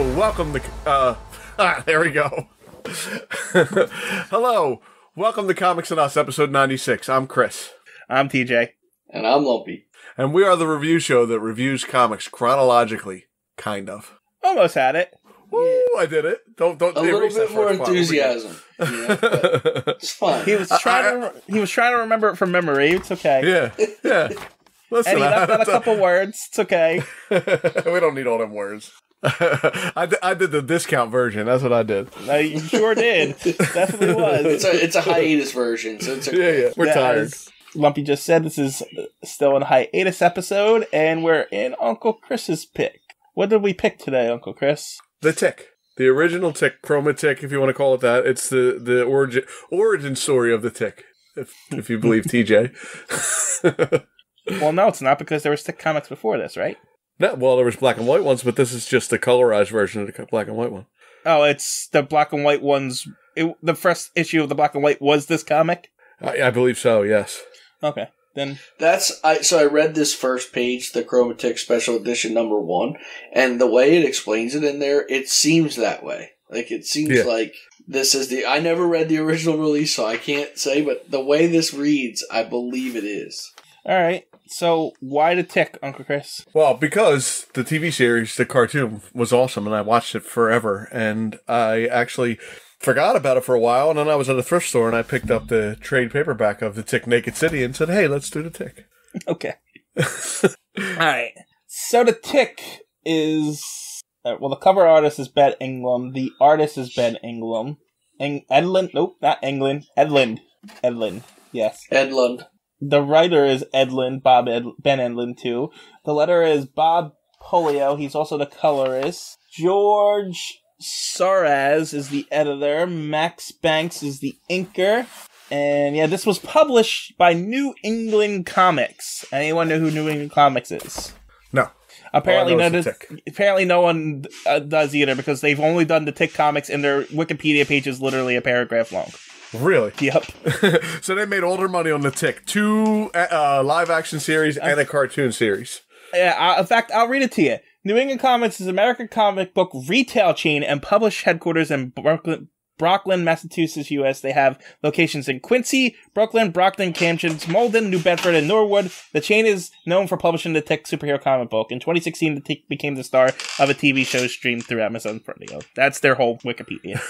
Hello, welcome to, there we go. Hello, welcome to Comics and Us, episode 96. I'm Chris. I'm TJ. And I'm Lumpy. And we are the review show that reviews comics chronologically, kind of. Almost had it. Woo, I did it. Don't a little bit more enthusiasm. Yeah, it's fine. He was trying to remember it from memory. It's okay. Yeah. Listen, And he left out a couple words. It's okay. We don't need all them words. I did the discount version. That's what I did. No, you sure did. Definitely was. It's a hiatus version, so it's okay. Yeah. We're tired. As Lumpy just said, this is still a hiatus episode, and we're in Uncle Chris's pick. What did we pick today, Uncle Chris? The Tick. The original Tick, Chroma Tick, if you want to call it that. It's the origin story of the Tick, if you believe TJ. Well, no, it's not, because there was Tick comics before this, right? No, well, there was black and white ones, but this is just the colorized version of the black and white one. Oh, it's the black and white ones. The first issue of the black and white was this comic? I believe so, yes. Okay, then. So I read this first page, the Chromatic Special Edition number 1, and the way it explains it in there, it seems that way. Like, it seems like this is I never read the original release, so I can't say, but the way this reads, I believe it is. Alright, so why the Tick, Uncle Chris? Well, because the TV series, the cartoon, was awesome, and I watched it forever, and I actually forgot about it for a while, and then I was at a thrift store, and I picked up the trade paperback of the Tick Naked City and said, hey, let's do the Tick. Okay. Alright, so the Tick is... well, the cover artist is Ben England, the artist is Ben England. Edlund? Nope, not England. Edlund, yes. Edlund. The writer is Ben Edlund, too. The letter is Bob Polio. He's also the colorist. George Soraz is the editor. Max Banks is the inker. And yeah, this was published by New England Comics. Anyone know who New England Comics is? No. Apparently no one does either, because they've only done the Tick comics, and their Wikipedia page is literally a paragraph long. Really? Yep. So they made all their money on the Tick. 2 live-action series and a cartoon series. Yeah, in fact, I'll read it to you. New England Comics is an American comic book retail chain and published headquarters in Brockton, Massachusetts, U.S. They have locations in Quincy, Brooklyn, Brockton, Camden, Malden, New Bedford, and Norwood. The chain is known for publishing the Tick superhero comic book. In 2016, the Tick became the star of a TV show streamed through Amazon Video. That's their whole Wikipedia.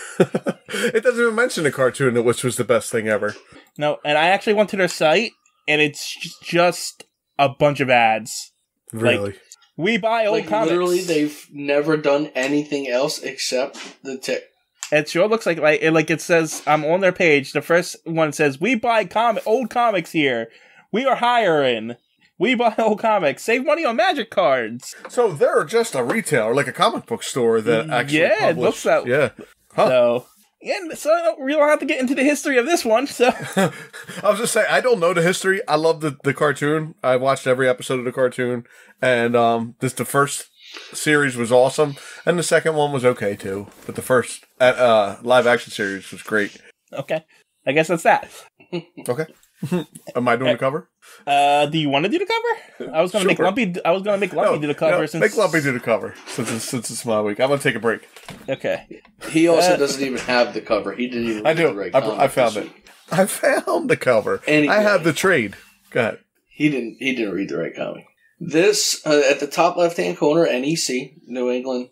It doesn't even mention the cartoon, which was the best thing ever. No, and I actually went to their site, and it's just a bunch of ads. Really? Like, we buy old comics. Literally, they've never done anything else except the Tick. It sure looks like it says, I'm on their page. The first one says, we buy old comics here. We are hiring. We buy old comics. Save money on magic cards. So they're just a retailer, like a comic book store that actually published. It looks that. Yeah. Huh. So we don't have to get into the history of this one. So I was just saying, I don't know the history. I love the cartoon. I watched every episode of the cartoon, and the first series was awesome, and the second one was okay too. But the first live action series was great. Okay, I guess that's that. Okay. Am I doing the cover? Do you want to do the cover? I was going to make Lumpy. do the cover. Make Lumpy do the cover since it's my week. I'm going to take a break. Okay. He also doesn't even have the cover. He didn't even. I do. I found it. I found the cover. Anyway, I have the trade. Go ahead. He didn't read the right comic. This at the top left hand corner, NEC, New England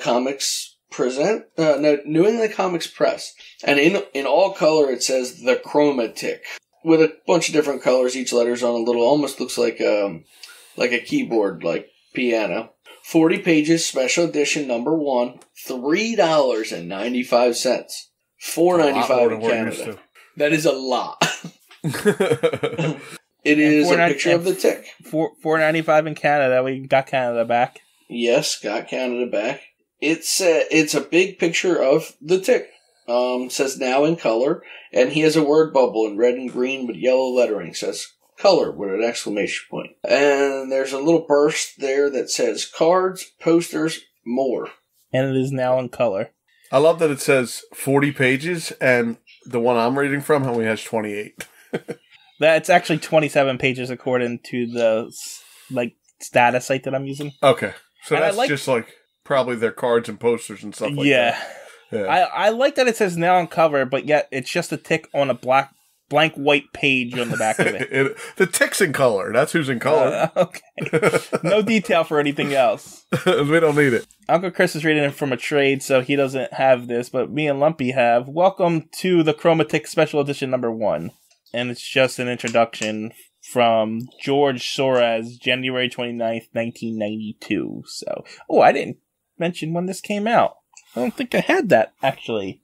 Comics present. New England Comics Press, and in all color it says the Chromatic, with a bunch of different colors. Each letter's on a little, almost looks like a keyboard, like piano. 40 pages, special edition number 1, $3.95, $4.95 in Canada. That is a lot. It is a picture of the Tick. $4.95 in Canada. We got Canada back. Yes, got Canada back. It's a big picture of the Tick. Says now in color, and he has a word bubble in red and green with yellow lettering. Says color with an exclamation point. And there's a little burst there that says cards, posters, more. And it is now in color. I love that it says 40 pages, and the one I'm reading from only has 28. That's actually 27 pages according to the status site that I'm using. Okay. So and that's just like probably their cards and posters and stuff like that. Yeah. I like that it says now on cover, but yet it's just a tick on a blank white page on the back of it. The tick's in color. That's who's in color. Okay. No detail for anything else. We don't need it. Uncle Chris is reading it from a trade, so he doesn't have this, but me and Lumpy have. Welcome to the Chromatic Special Edition number 1. And it's just an introduction from George Soros, January 29th, 1992. So, I didn't mention when this came out. I don't think I had that, actually.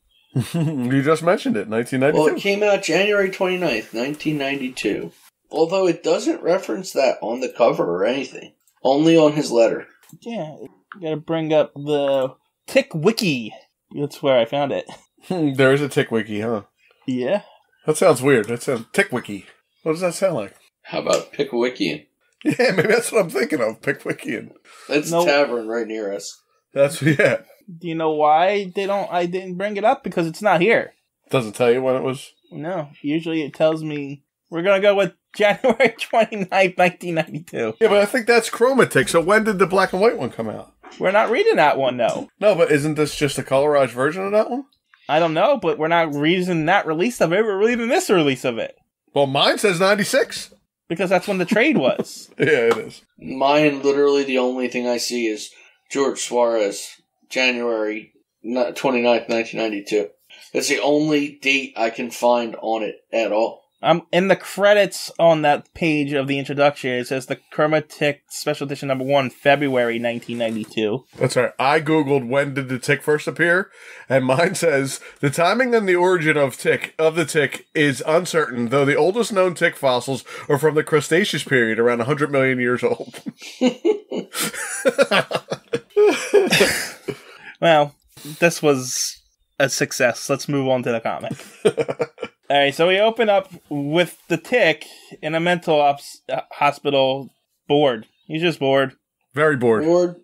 You just mentioned it, 1992. Well, it came out January 29th, 1992. Although it doesn't reference that on the cover or anything. Only on his letter. Yeah, gotta bring up the Tick Wiki. That's where I found it. There is a Tick Wiki, huh? Yeah. That sounds weird. That sounds Tick Wiki. What does that sound like? How about Pickwickian? Yeah, maybe that's what I'm thinking of. Pickwickian. That's a tavern right near us. Yeah. Do you know why I didn't bring it up? Because it's not here. Doesn't tell you when it was? No. Usually it tells me we're going to go with January 29th, 1992. Yeah, but I think that's Chromatic. So when did the black and white one come out? We're not reading that one, though. No, but isn't this just a colorized version of that one? I don't know, but we're not reading that release of it. We're reading this release of it. Well, mine says 96. Because that's when the trade was. Yeah, it is. Mine, literally, the only thing I see is George Suarez, January 29th, 1992. That's the only date I can find on it at all. In the credits on that page of the introduction, it says the Chromatic Special Edition number 1, February 1992. That's right. I googled when did the tick first appear, and mine says the timing and the origin of the tick is uncertain, though the oldest known tick fossils are from the Cretaceous period, around 100 million years old. Well, this was a success. Let's move on to the comic. Alright, so we open up with the tick in a mental hospital bored. He's just bored. Very bored. Bored.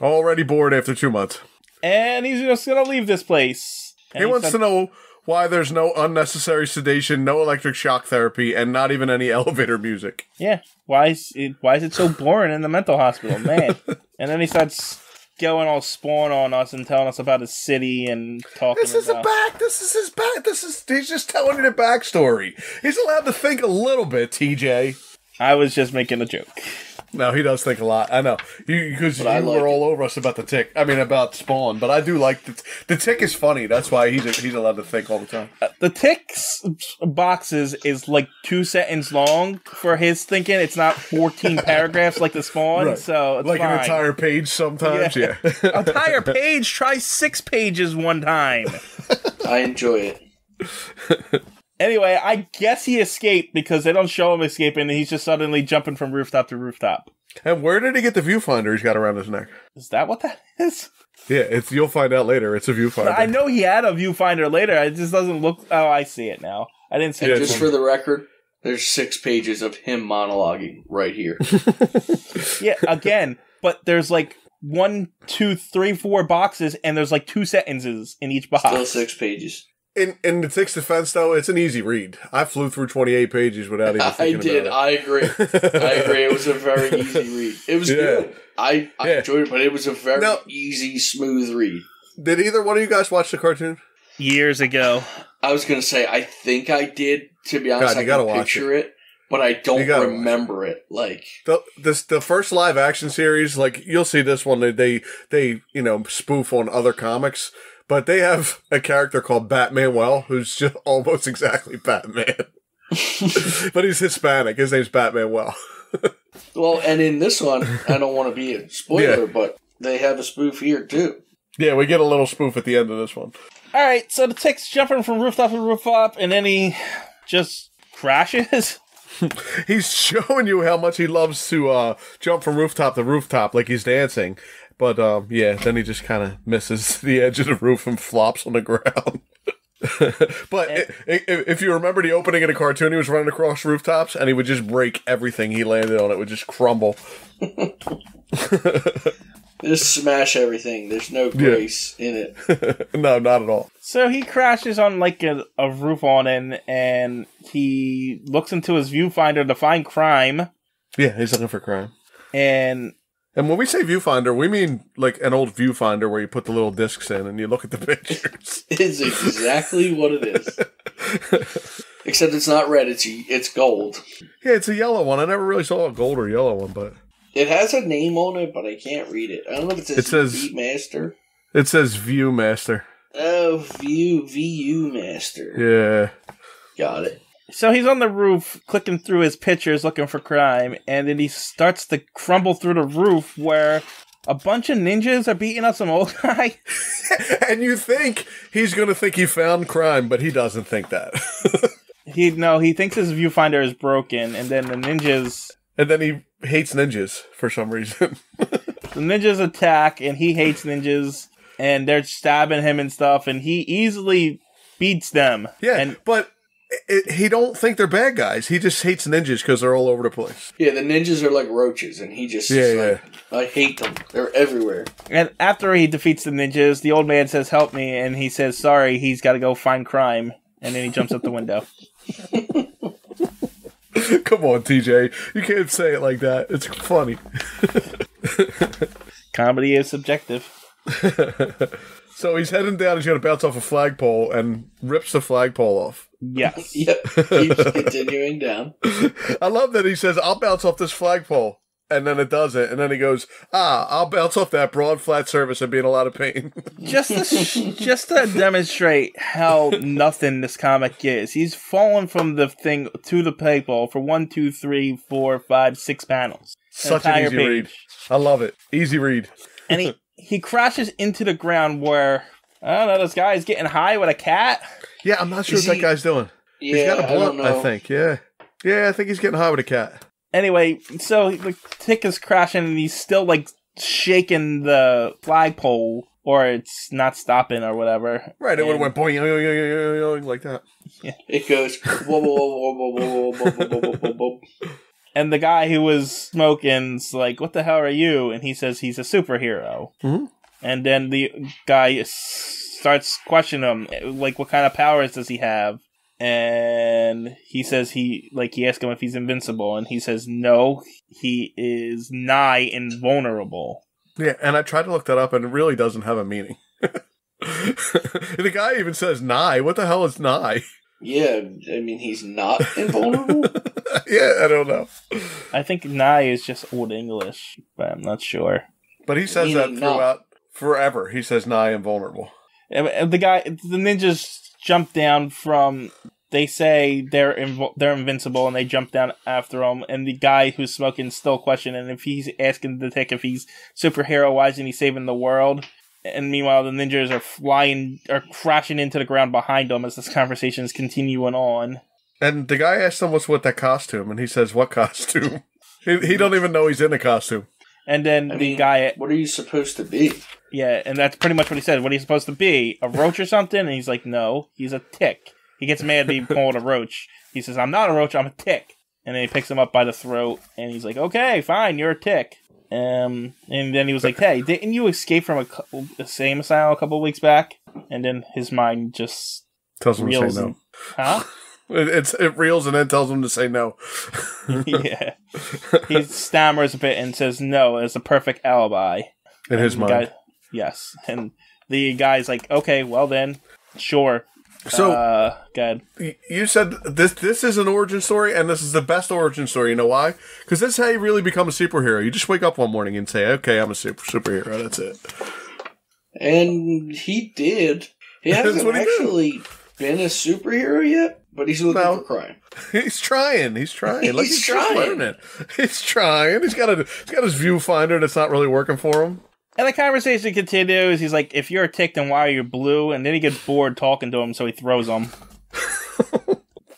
Already bored after 2 months. And he's just going to leave this place. And he wants to know why there's no unnecessary sedation, no electric shock therapy, and not even any elevator music. Yeah. Why is it so boring in the mental hospital, man? And then he starts going all spawn on us and telling us about his city and talking This is his back. He's just telling you the backstory. He's allowed to think a little bit, TJ. I was just making a joke. No, he does think a lot. I know. Because you were all over us about the tick. I mean, about Spawn. But I do like the tick is funny. That's why he's allowed to think all the time. The tick's boxes is like 2 sentences long for his thinking. It's not 14 paragraphs like the Spawn. Right. So it's like fine. An entire page sometimes. Yeah. Entire page. Try 6 pages one time. I enjoy it. Anyway, I guess he escaped because they don't show him escaping, and he's just suddenly jumping from rooftop to rooftop. And where did he get the viewfinder he's got around his neck? Is that what that is? Yeah, you'll find out later. It's a viewfinder. I know he had a viewfinder later. It just doesn't look... Oh, I see it now. I didn't see it. Just for the record, there's 6 pages of him monologuing right here. Yeah, again, but there's like 1, 2, 3, 4 boxes, and there's like 2 sentences in each box. Still 6 pages. In the tick's defense, though, it's an easy read. I flew through 28 pages without even thinking about it. I agree. It was a very easy read. It was good. I enjoyed it, but it was a very easy, smooth read. Did either one of you guys watch the cartoon? Years ago. I was going to say, I think I did. To be honest, I can picture it, but I don't remember it. Like the first live action series, like you'll see this one. They spoof on other comics. But they have a character called Batman who's just almost exactly Batman. But he's Hispanic. His name's Batman Well, and in this one, I don't want to be a spoiler, but they have a spoof here, too. Yeah, we get a little spoof at the end of this one. Alright, so the tick's jumping from rooftop to rooftop, and then he just crashes. He's showing you how much he loves to jump from rooftop to rooftop like he's dancing. But, then he just kind of misses the edge of the roof and flops on the ground. But if you remember the opening of the cartoon, he was running across rooftops, and he would just break everything he landed on. It would just crumble. Just smash everything. There's no grace in it. No, not at all. So he crashes on, like, a roof awning, and he looks into his viewfinder to find crime. Yeah, he's looking for crime. And And when we say viewfinder, we mean like an old viewfinder where you put the little discs in and you look at the pictures. It's exactly what it is. Except it's not red, it's gold. Yeah, it's a yellow one. I never really saw a gold or yellow one, but... It has a name on it, but I can't read it. I don't know if it says Viewmaster. It says Viewmaster. Oh, Viewmaster. Yeah. Got it. So he's on the roof, clicking through his pictures, looking for crime, and then he starts to crumble through the roof where a bunch of ninjas are beating up some old guy. And you think he's going to think he found crime, but he doesn't think that. He thinks his viewfinder is broken, and then the ninjas... And then he hates ninjas for some reason. The ninjas attack, and he hates ninjas, and they're stabbing him and stuff, and he easily beats them. Yeah, but... he don't think they're bad guys. He just hates ninjas because they're all over the place. Yeah, the ninjas are like roaches, and he just I hate them. They're everywhere. And after he defeats the ninjas, the old man says, "Help me," and he says, "Sorry, he's got to go find crime." And then he jumps out the window. Come on, TJ. You can't say it like that. It's funny. Comedy is subjective. So he's heading down, he's going to bounce off a flagpole and rips the flagpole off. Yes. Yep. Keeps continuing down. I love that he says, I'll bounce off this flagpole. And then it doesn't. And then he goes, I'll bounce off that broad, flat surface and be in a lot of pain. just to demonstrate how nothing this comic is. He's fallen from the thing to the flagpole for 1, 2, 3, 4, 5, 6 panels. Such an easy read. I love it. Easy read. And he crashes into the ground where, I don't know, this guy is getting high with a cat. Yeah, I'm not sure what that guy's doing. Yeah, he's got a blunt, I think. Yeah. Yeah, I think he's getting high with a cat. Anyway, so the tick is crashing and he's still like shaking the flagpole, or it's not stopping or whatever. Right, it would have went boing like that. Yeah. It goes whoa, whoa, whoa, whoa, whoa, whoa, whoa, whoa, whoa, whoa. And the guy who was smoking's like, "What the hell are you?" And he says he's a superhero. Mm-hmm. And then the guy starts questioning him, like, what kind of powers does he have? And he says he asks him if he's invincible, and he says no, he is nigh invulnerable. Yeah, and I tried to look that up, and it really doesn't have a meaning. The guy even says nigh. What the hell is nigh? Yeah, I mean, he's not invulnerable? Yeah, I don't know. I think nigh is just Old English, but I'm not sure. But he says that throughout forever. He says nigh invulnerable. And the ninjas jump down from... They say they're invincible, and they jump down after him. And the guy who's smoking still questioning if he's asking the tick if he's superhero. Why isn't he saving the world? And meanwhile, the ninjas are crashing into the ground behind him as this conversation is continuing on. And the guy asks him what's with that costume, and he says, "What costume?" he don't even know he's in a costume. And then guy, "What are you supposed to be?" Yeah, and that's pretty much what he said. "What are you supposed to be? A roach or something?" And he's like, "No, he's a tick." He gets mad being called a roach. He says, "I'm not a roach, I'm a tick." And then he picks him up by the throat, and he's like, "Okay, fine, you're a tick." And then he was like, "Hey, didn't you escape from a insane asylum a couple of weeks back?" And then his mind just tells him to say no. Huh? It reels and then tells him to say no. Yeah. He stammers a bit and says no as a perfect alibi. In his mind. Yes. And the guy's like, "Okay, well then, sure." So, good. You said this is an origin story, and this is the best origin story. You know why? Because this is how you really become a superhero. You just wake up one morning and say, "Okay, I'm a superhero." That's it. And he did. He hasn't actually been a superhero yet, but he's looking for crime. He's trying. Like, he's trying. He's trying. He's got his viewfinder that's not really working for him. And the conversation continues. He's like, "If you're a tick, then why are you blue?" And then he gets bored talking to him, so he throws him.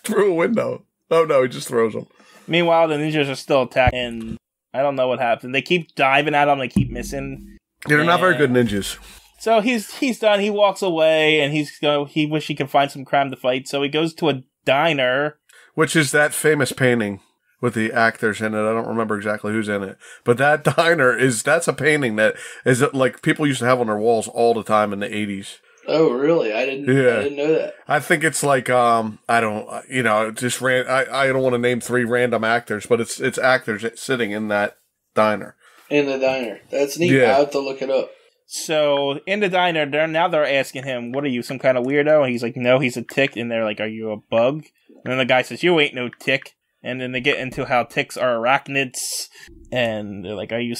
Through a window. Oh, no, he just throws him. Meanwhile, the ninjas are still attacking, and I don't know what happened. They keep diving at him, they keep missing. Yeah, they're not very good ninjas. So he's done. He walks away, and he wish he could find some crime to fight, so he goes to a diner. Which is that famous painting with the actors in it. I don't remember exactly who's in it. But that diner that's a painting that is like people used to have on their walls all the time in the 80s. Oh, really? I didn't know that. I think it's like, I don't want to name 3 random actors, but it's actors sitting in that diner. in the diner. That's neat. Yeah. I have to look it up. So in the diner, they're asking him, "What are you, some kind of weirdo?" And he's like, "No, he's a tick." And they're like, "Are you a bug?" And then the guy says, "You ain't no tick." And then they get into how ticks are arachnids, and they're like, "Are you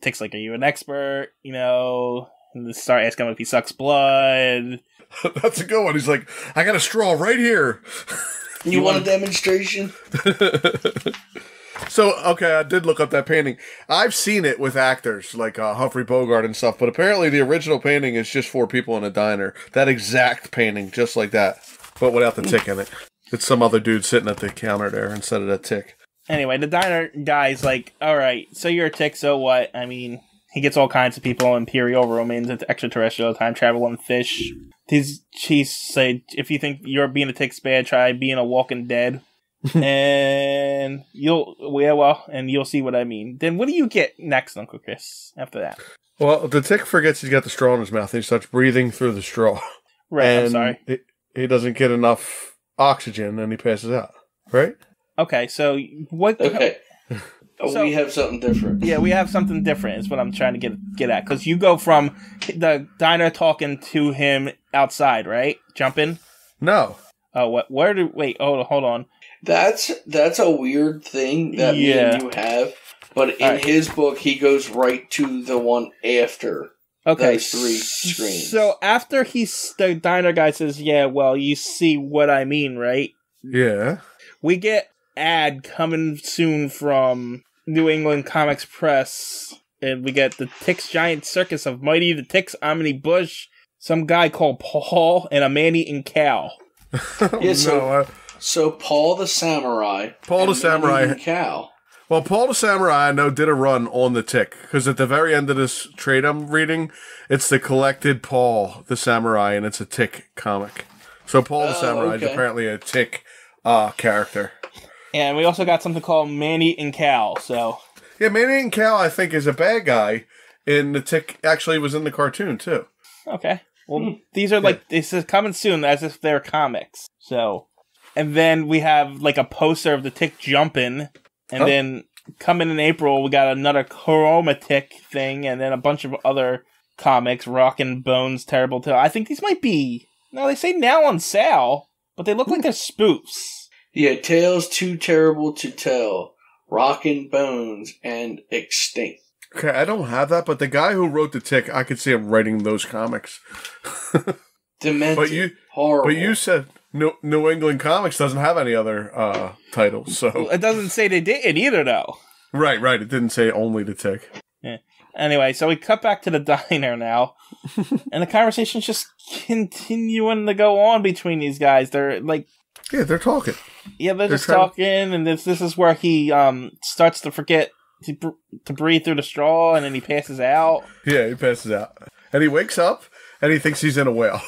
ticks? Like, are you an expert?" You know, and they start asking him if he sucks blood. That's a good one. He's like, "I got a straw right here." You want a demonstration? So, okay, I did look up that painting. I've seen it with actors like Humphrey Bogart and stuff, but apparently the original painting is just 4 people in a diner. That exact painting, just like that, but without the tick in it. It's some other dude sitting at the counter there instead of that tick. Anyway, the diner guy's like, "All right, so you're a tick, so what?" I mean, he gets all kinds of people: Imperial, Romans, extraterrestrial, time travel, and fish. She said, "If you think you're being a tick's bad, try being a Walking Dead." And you'll see what I mean. Then what do you get next, Uncle Chris, after that? Well, the tick forgets he's got the straw in his mouth. And he starts breathing through the straw. Right, and I'm sorry. He doesn't get enough oxygen and he passes out. Right? Okay, so what... Okay. So, we have something different. Yeah, we have something different is what I'm trying to get at. Because you go from the diner talking to him outside, right? Jumping? No. Oh, what? Wait, hold on. That's a weird thing that me and you have, but in his book, he goes right to the one after those 3 screens. So after the diner guy says, "Yeah, well, you see what I mean, right?" Yeah. We get ad coming soon from New England Comics Press, and we get the Ticks Giant Circus of Mighty the Ticks, Omni Bush, some guy called Paul, and a man-eating cow. Yeah, so Paul the Samurai. Paul the Samurai. Cow. Well, Paul the Samurai, I know, did a run on the tick. Because at the very end of this trade I'm reading, it's the collected Paul the Samurai, and it's a tick comic. So Paul the Samurai is apparently a tick character. And we also got something called Man-Eating Cow, so... Yeah, Man-Eating Cow, I think, is a bad guy. And the tick actually was in the cartoon, too. Okay. Well, these are this is coming soon as if they're comics. So... And then we have like a poster of the tick jumping. And then coming in April, we got another Chroma Tick thing. And then a bunch of other comics. Rockin' Bones, Terrible Tale. I think these might be... No, they say now on sale. But they look like they're spoofs. Yeah, Tales Too Terrible to Tell. Rockin' Bones and Extinct. Okay, I don't have that. But the guy who wrote the tick, I could see him writing those comics. Demented. Horrible. But you said... New England Comics doesn't have any other titles, so... Well, it doesn't say they didn't either, though. Right. It didn't say only the tick. Yeah. Anyway, so we cut back to the diner now, and the conversation's just continuing to go on between these guys. They're like... Yeah, they're talking. Yeah, they're just talking, and this is where he starts to forget to breathe through the straw, and then he passes out. Yeah, he passes out. And he wakes up, and he thinks he's in a whale.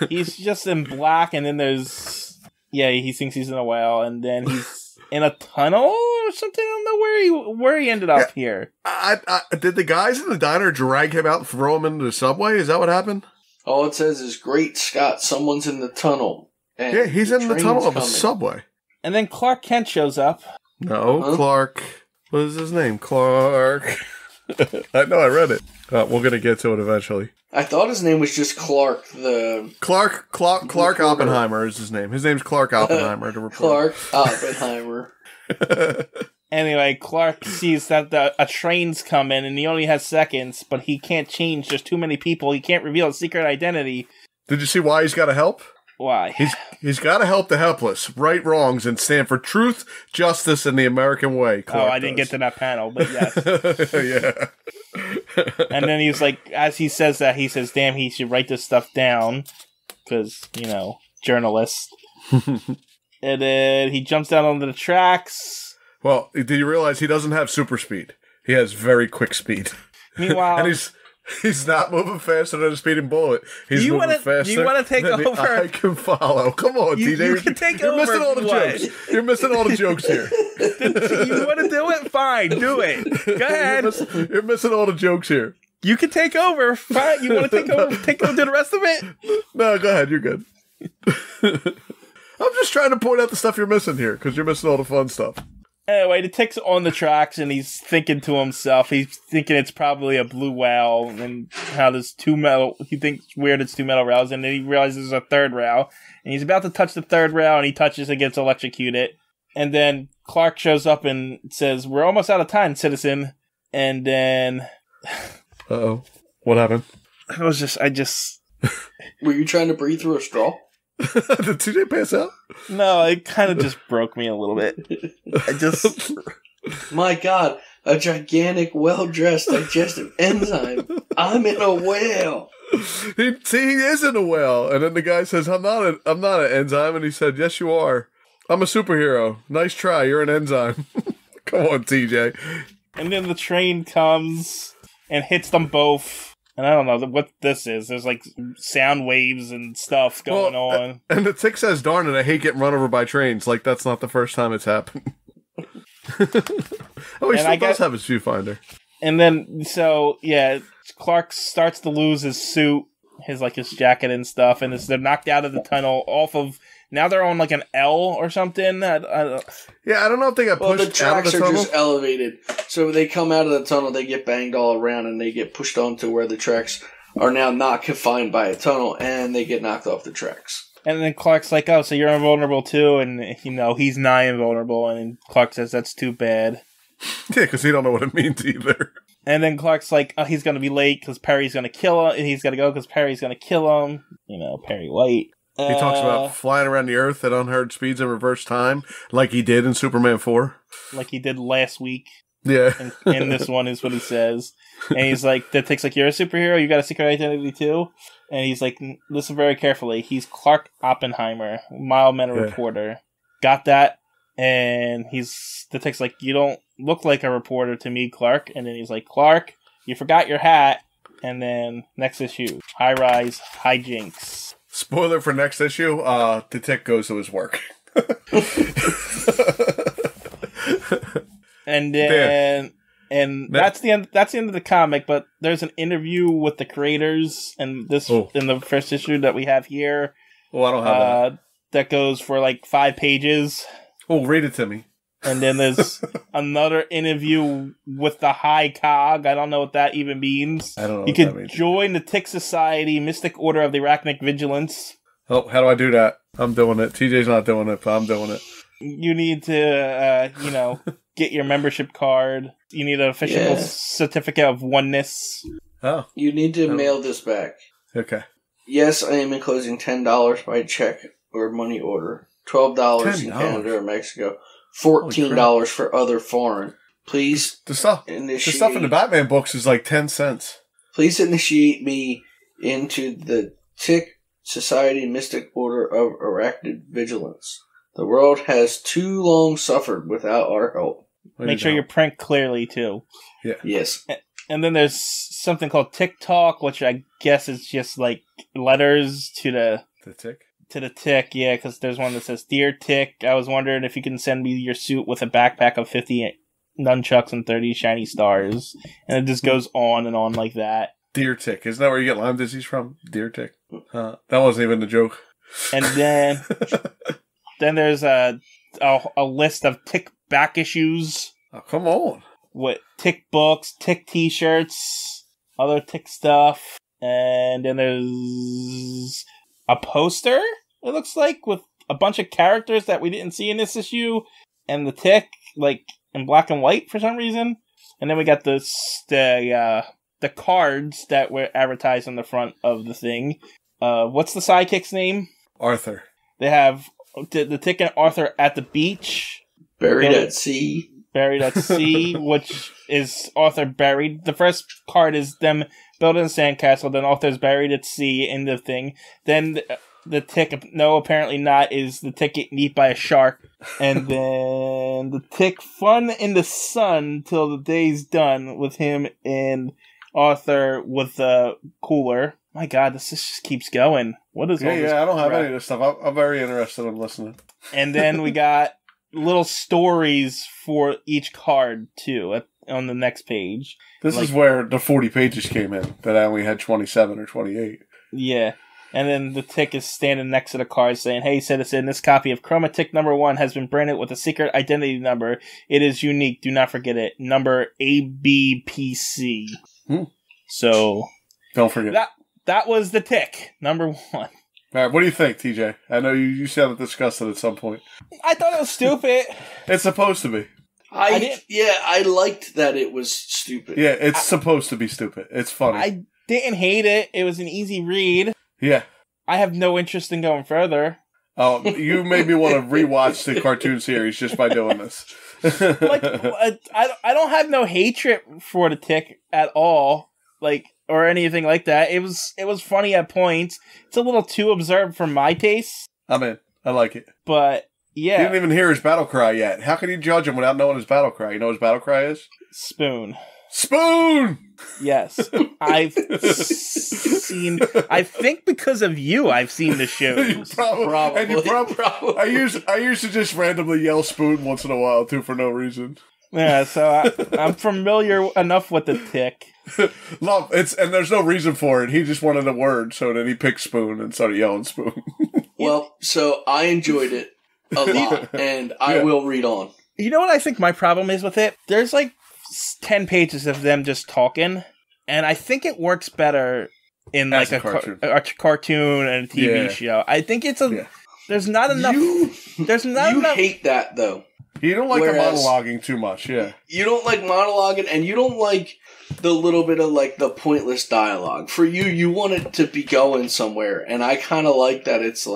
He's just in black, and then there's... Yeah, he thinks he's in a whale, and then he's in a tunnel or something. I don't know where he ended up here. Did the guys in the diner drag him out and throw him into the subway? Is that what happened? All it says is, "Great Scott, someone's in the tunnel." And yeah, he's in the tunnel of a subway. And then Clark Kent shows up. No, Clark. What is his name? Clark. I know, I read it. We're going to get to it eventually. I thought his name was just Clark. Clark Oppenheimer is his name. His name's Clark Oppenheimer. Clark Oppenheimer. Anyway, Clark sees that a train's coming, and he only has seconds, but he can't change. There's too many people. He can't reveal his secret identity. Did you see why he's got to help? Why? He's got to help the helpless, right wrongs, and stand for truth, justice, and the American way. Clark I didn't get to that panel, but yes. Yeah. And then he's like, as he says that, he says, "Damn, he should write this stuff down," because journalist. And then he jumps down onto the tracks. Well, did you realize he doesn't have super speed? He has very quick speed. Meanwhile, and he's not moving faster than a speeding bullet. He's moving faster. Do you want to take than over? I can follow. Come on, TJ. You can take You're over. Missing all the jokes. You're missing all the jokes here. You want to do it? Fine, do it. Go ahead. You're missing all the jokes here. You can take over. Fine. You want to take over? Take over to the rest of it? No, go ahead. You're good. I'm just trying to point out the stuff you're missing here, because you're missing all the fun stuff. Anyway, the Tick's on the tracks, and he's thinking to himself, he's thinking it's probably a blue whale, and how there's he thinks weird it's two metal rails, and then he realizes there's a third rail, and he's about to touch the third rail, and he touches and gets electrocuted, and then Clark shows up and says, "We're almost out of time, citizen," and then... Uh-oh. What happened? I just... Were you trying to breathe through a straw? Did TJ pass out? No, it kind of just broke me a little bit. I just... My God, a gigantic, well-dressed digestive enzyme. I'm in a whale. He is in a whale. And then the guy says, I'm not an enzyme. And he said, yes, you are. I'm a superhero. Nice try. You're an enzyme. Come on, TJ. And then the train comes and hits them both. And I don't know what this is. There's like sound waves and stuff going on. And the Tick says, darn it, I hate getting run over by trains. Like, that's not the first time it's happened. Oh, he still does have his viewfinder. And then, so, yeah, Clark starts to lose his suit, his jacket and stuff. And they're knocked out of the tunnel off of... Now they're on like an L or something. Yeah, I don't know if they got pushed out of the tunnel. The tracks are just elevated. So they come out of the tunnel, they get banged all around, and they get pushed onto where the tracks are now not confined by a tunnel, and they get knocked off the tracks. And then Clark's like, oh, so you're invulnerable too? And, he's not invulnerable. And Clark says, that's too bad. Yeah, because he don't know what it means either. And then Clark's like, oh, he's going to be late because Perry's going to kill him. And he's got to go because Perry's going to kill him. Perry White. He talks about flying around the Earth at unheard speeds in reverse time, like he did in Superman 4. Like he did last week. Yeah. And this one is what he says. And he's like, that Tick's like, you're a superhero? You got a secret identity too? And he's like, listen very carefully. He's Clark Oppenheimer, mild mannered reporter. Got that? And the Tick's like, you don't look like a reporter to me, Clark. And then he's like, Clark, you forgot your hat. And then next issue, high rise, hijinks. Spoiler for next issue, the Tick goes to his work. And then that's the end of the comic, but there's an interview with the creators and in the first issue that we have here. Oh, I don't have that. That goes for like 5 pages. Oh, read it to me. And then there's another interview with the High Cog. I don't know what that even means. I don't know. You can join the Tick Society, Mystic Order of the Arachnic Vigilance. Oh, how do I do that? I'm doing it. TJ's not doing it, but I'm doing it. You need to, get your membership card. You need an official certificate of oneness. Oh. You need to mail this back. Okay. Yes, I am enclosing $10 by check or money order. $12 in Canada or Mexico. $14 for other foreign. Please the stuff in the Batman books is like 10 cents. Please initiate me into the Tick Society Mystic Order of Arachnid Vigilance. The world has too long suffered without our help. Make sure you print clearly too. Yeah. Yes. And then there's something called Tick Talk, which I guess is just like letters to the Tick. To the Tick, yeah, because there's one that says, Dear Tick, I was wondering if you can send me your suit with a backpack of 50 nunchucks and 30 shiny stars. And it just goes on and on like that. Dear Tick. Isn't that where you get Lyme disease from? Dear Tick. That wasn't even the joke. And then there's a list of Tick back issues. Oh, come on. With Tick books, Tick t-shirts, other Tick stuff. And then there's a poster, it looks like, with a bunch of characters that we didn't see in this issue, and the Tick, like, in black and white for some reason. And then we got the cards that were advertised on the front of the thing. What's the sidekick's name? Arthur. They have the Tick and Arthur at the beach. Buried at sea, which is Arthur buried. The first card is them building a sandcastle, then Arthur's buried at sea in the thing. Then the Tick, no, apparently not, is the Tick getting eaten by a shark. And then the Tick fun in the sun till the day's done with him and Arthur with the cooler. My God, this just keeps going. What is all this? Yeah, I don't have any of this stuff. I'm very interested in listening. And then we got little stories for each card, too, on the next page. This is where the 40 pages came in, that I only had 27 or 28. Yeah. And then the tick is standing next to the card saying, "Hey, citizen, this copy of Chroma Tick number 1 has been branded with a secret identity number. It is unique. Do not forget it. Number ABPC." So, don't forget that was the tick, number 1. All right, what do you think, TJ? I know you sounded disgusted at some point. I thought it was stupid. It's supposed to be. I liked that it was stupid. Yeah, it's supposed to be stupid. It's funny. I didn't hate it. It was an easy read. Yeah. I have no interest in going further. Oh, you made me want to rewatch the cartoon series just by doing this. I don't have no hatred for the tick at all, or anything like that. It was funny at points. It's a little too absurd for my taste. I'm in. I like it. But yeah, you didn't even hear his battle cry yet. How can you judge him without knowing his battle cry? You know what his battle cry is? Spoon. Spoon! Yes. I've seen... I think because of you, I've seen the shows. Probably. I used to just randomly yell spoon once in a while, too, for no reason. Yeah, so I'm familiar enough with the tick. No, and there's no reason for it. He just wanted a word, so then he picked spoon and started yelling spoon. Well, so I enjoyed it a lot, and I will read on. You know what I think my problem is with it? There's 10 pages of them just talking, and I think it works better in a cartoon and a TV show. I think it's there's not enough. There's not enough. You hate that though. You don't like the monologuing too much, yeah. You don't like monologuing, and you don't like the little bit of the pointless dialogue. For you, you want it to be going somewhere, and I kind of like that. It's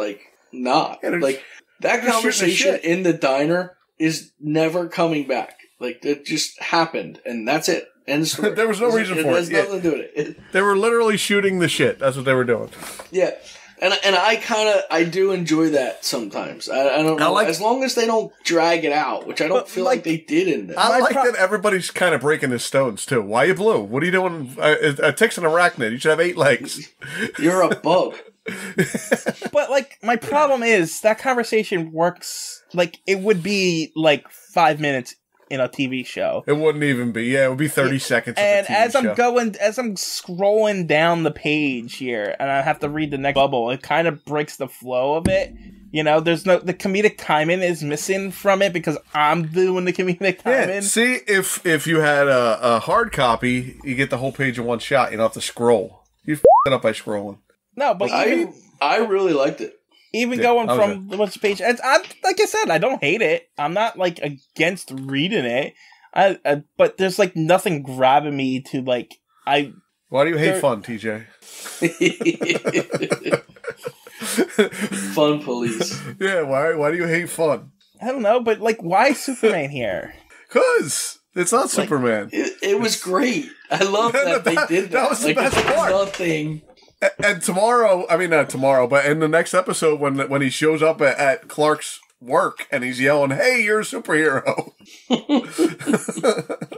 not that conversation in the diner is never coming back. It just happened, and that's it. And there was no reason for it. It has nothing to do with it. They were literally shooting the shit. That's what they were doing. Yeah. And I do enjoy that sometimes. I don't know. As long as they don't drag it out, which I don't feel like they did in this. I like that everybody's kind of breaking his stones, too. Why are you blue? What are you doing? A tick's an arachnid. You should have 8 legs. You're a bug. But, my problem is that conversation works, it would be, 5 minutes in a TV show. It wouldn't even be. Yeah, it would be 30 seconds. And as I'm scrolling down the page here, and I have to read the next bubble, it kind of breaks the flow of it. There's the comedic timing is missing from it because I'm doing the comedic timing. Yeah, see, if you had a hard copy, you get the whole page in one shot. You don't have to scroll. You f it up by scrolling. No, but I really liked it. Even going from which page, like I said, I don't hate it. I'm not against reading it. But there's nothing grabbing me to Why do you hate fun, TJ? Fun police. Yeah, why do you hate fun? I don't know, but why is Superman here? 'Cause it's not Superman. It was great. I love that they did that. That was the best part. Nothing. And tomorrow, I mean not tomorrow, but in the next episode when he shows up at Clark's work and he's yelling, "Hey, you're a superhero."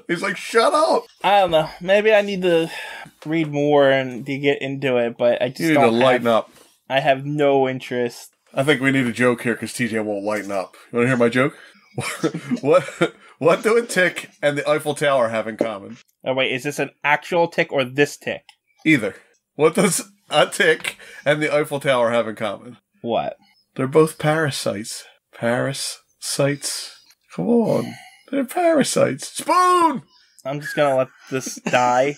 He's like, "Shut up." I don't know. Maybe I need to read more and to get into it, but I just you need to lighten up. I have no interest. I think we need a joke here because TJ won't lighten up. You want to hear my joke? What do a tick and the Eiffel Tower have in common? Oh wait, is this an actual tick or this tick? Either. What does a tick and the Eiffel Tower have in common? What? They're both parasites. Parasites. Come on. They're parasites. Spoon! I'm just gonna let this die.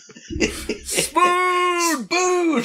Spoon! Spoon!